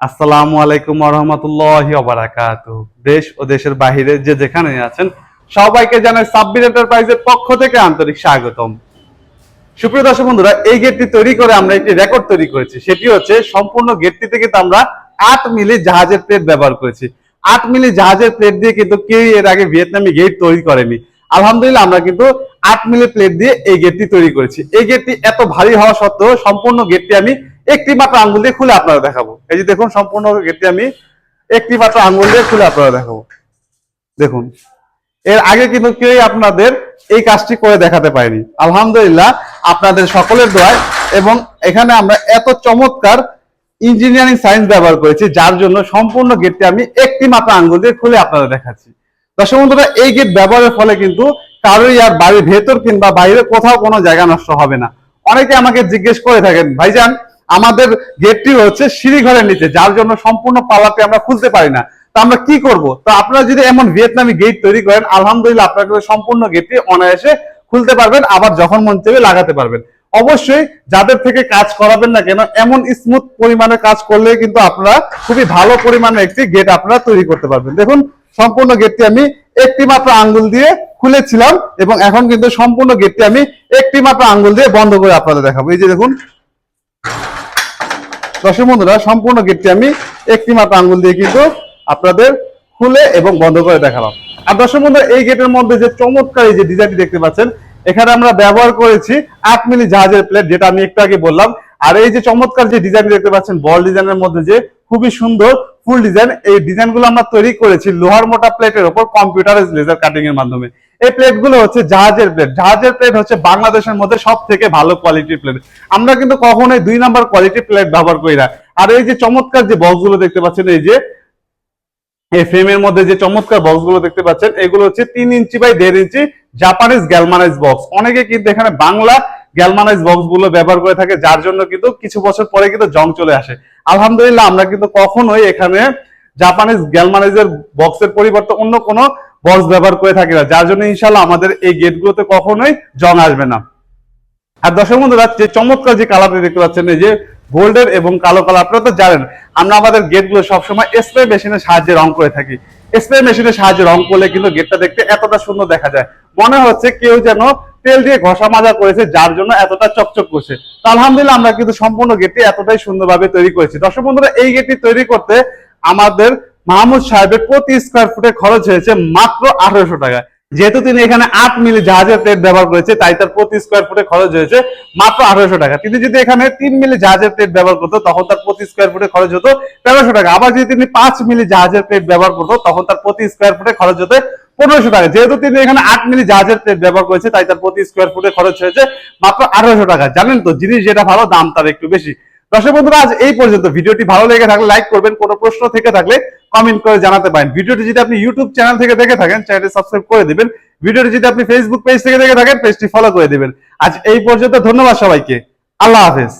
আসসালামু আলাইকুম ওয়া রাহমাতুল্লাহি ওয়া বারাকাতুহু। দেশ ও দেশের বাইরে যে যেখানে আছেন সবাইকে জানাই সাব্বির এন্টারপ্রাইজের পক্ষ থেকে আন্তরিক স্বাগতম। সুপ্রিয় দর্শক বন্ধুরা, এই গেটটি তৈরি করে আমরা একটি রেকর্ড তৈরি করেছি। সেটি হচ্ছে সম্পূর্ণ গেটটিতে কিন্তু আমরা 8 মিলি জাহাজের প্লেট ব্যবহার করেছি। 8 মিলি জাহাজের প্লেট দিয়ে কিন্তু কেউ এর আগে ভিয়েতনামি গেট তৈরি করেনি। আলহামদুলিল্লাহ আমরা কিন্তু 8 মিলি প্লেট দিয়ে এই গেটটি তৈরি করেছি। এই গেটটি এত ভারী হওয়া সত্ত্বেও সম্পূর্ণ গেটটি আমি একটি মাত্র আঙ্গুল দিয়ে খুলে আপনারা দেখাবো। এই যে দেখুন, সম্পূর্ণ গেটটি আমি একটি মাত্র আঙ্গুল দিয়ে খুলে আপনারা দেখাবো। দেখুন, এর আগে কিন্তু কেউই আপনাদের এই কাজটি করে দেখাতে পারেনি। আলহামদুলিল্লাহ আপনাদের সকলের দোয়ায় এবং এখানে আমরা এত চমৎকার ইঞ্জিনিয়ারিং সায়েন্স ব্যবহার করেছি, যার জন্য সম্পূর্ণ গেটটি আমি একটি মাত্র আঙ্গুল দিয়ে খুলে আপনাদের দেখাচ্ছি। দর্শক বন্ধুরা, এই গেট ব্যবহারের ফলে কিন্তু কারোই আর বাড়ির ভেতর কিংবা বাইরে কোথাও কোনো জায়গা নষ্ট হবে না। অনেকে আমাকে জিজ্ঞেস করে থাকেন, ভাইজান আমাদের গেটটি হচ্ছে সিঁড়ি ঘরের নিচে, যার জন্য সম্পূর্ণ পাল্লাতে আমরা খুলতে পারি না, তো আমরা কি করব? তো আপনারা যদি এমন ভিয়েতনামি গেট তৈরি করেন, আলহামদুলিল্লাহ আপনারা সম্পূর্ণ গেটটি অনায়াসে খুলতে পারবেন, আবার যখন মন চাইবে লাগাতে পারবেন। অবশ্যই যাদের থেকে কাজ করাবেন না কেন, এমন স্মুথ পরিমাণে কাজ করলে কিন্তু আপনারা খুবই ভালো পরিমাণে একটি গেট আপনারা তৈরি করতে পারবেন। দেখুন, সম্পূর্ণ গেটটি আমি একটি মাত্র আঙ্গুল দিয়ে খুলেছিলাম এবং এখন কিন্তু সম্পূর্ণ গেটটি আমি একটি মাত্র আঙ্গুল দিয়ে বন্ধ করে আপনাদের দেখাবো। এই যে দেখুন দর্শক বন্ধুরা, সম্পূর্ণ গেটটি আমি একটি মাত্র আঙ্গুল দিয়ে কিন্তু আপনাদের খুলে এবং বন্ধ করে দেখালাম। আর দর্শক বন্ধুরা, এই গেটের মধ্যে যে চমৎকার এই যে ডিজাইনটি দেখতে পাচ্ছেন, এখানে আমরা ব্যবহার করেছি 8 মিলি জাহাজের প্লেট, যেটা আমি একটু আগে বললাম। আর এই যে চমৎকার যে ডিজাইনটি দেখতে পাচ্ছেন, বল ডিজাইনের মধ্যে যে খুবই সুন্দর ফুল ডিজাইন, এই ডিজাইনগুলো আমরা তৈরি করেছি লোহার মোটা প্লেটের উপর কম্পিউটারাইজড লেজার কাটিং এর মাধ্যমে। এই প্লেটগুলো হচ্ছে জাহাজের প্লেট। জাহাজের প্লেট হচ্ছে বাংলাদেশের মধ্যে সব থেকে ভালো কোয়ালিটির প্লেট। আমরা কিন্তু কখনোই 2 নাম্বার কোয়ালিটির প্লেট ব্যবহার করি না। আর এই যে চমৎকার যে বক্সগুলো দেখতে পাচ্ছেন, এই যে এই ফ্রেমের মধ্যে যে চমৎকার বক্সগুলো দেখতে পাচ্ছেন, এগুলো হচ্ছে 3 inch by 1.5 inch Japanese galvanise box. অনেকে কিন্তু এখানে বাংলা গ্যালমানাইজ বক্স গুলো ব্যবহার করে থাকে, যার জন্য কিন্তু কিছু বছর পরে কিন্তু জং চলে আসে। আলহামদুলিল্লাহ আমরা কিন্তু কখনোই এখানে জাপানিজ গ্যালমানাইজের বক্সের পরিবর্তে অন্য কোনো বক্স ব্যবহার করে থাকি না, যার জন্য ইনশাআল্লাহ আমাদের এই গেটগুলোতে কখনোই জং আসবে না। আর দর্শক বন্ধুরা, যে চমৎকার যে কালারটি দেখতে পাচ্ছেন, এই যে গোল্ডের এবং কালো কালার, আপনারা তো জানেন আমরা আমাদের গেটগুলো সবসময় স্প্রে মেশিনের সাহায্যে রং করে থাকি। স্প্রে মেশিনের সাহায্যে রং করলে কিন্তু গেটটা দেখতে এতটা সুন্দর দেখা যায়, মনে হচ্ছে কেউ যেন তেল দিয়ে ঘষা মাজা করেছে, যার জন্য এতটা চকচক করছে। তো আলহামদুলিল্লাহ আমরা কিন্তু সম্পূর্ণ গেটটি এতটাই সুন্দরভাবে তৈরি করেছি। দর্শক বন্ধুরা, এই গেটটি তৈরি করতে আমাদের মাহমুদ সাহেবের প্রতি স্কোয়ার ফুটে খরচ হয়েছে মাত্র 1800 টাকা। যেহেতু তিনি এখানে 8 মিলি জাহাজের প্লেট ব্যবহার করেছে, তাই তার প্রতি স্কোয়ার ফুটে খরচ হয়েছে মাত্র 1800 টাকা। তিনি যদি এখানে 3 মিলি জাহাজের প্লেট ব্যবহার করতো, তখন তার প্রতি স্কোয়ার ফুটে খরচ হতো 1300 টাকা। আবার যদি তিনি 5 মিলি জাহাজের প্লেট ব্যবহার করতো, তখন তার প্রতি স্কোয়ার ফুটে খরচ হতো 1500 টাকা। যেহেতু তিনি এখানে 8 মিলি জাহাজের প্লেট ব্যবহার করেছে, তাই তার প্রতি স্কোয়ার ফুটে খরচ হয়েছে মাত্র 1800 টাকা। জানেন তো, জিনিস যেটা ভালো দাম তার একটু বেশি। দর্শক বন্ধুরা, আজ এই পর্যন্ত। ভিডিওটি ভালো লেগে থাকলে লাইক করবেন, কোনো প্রশ্ন থেকে থাকলে কমেন্ট করে জানাতে পারেন। ভিডিওটি যদি আপনি ইউটিউব চ্যানেল থেকে দেখে থাকেন, চ্যানেলটি সাবস্ক্রাইব করে দিবেন। ভিডিওটি যদি আপনি ফেসবুক পেজ থেকে দেখে থাকেন, পেজটি ফলো করে দিবেন। আজ এই পর্যন্ত। ধন্যবাদ সবাইকে। আল্লাহ হাফেজ।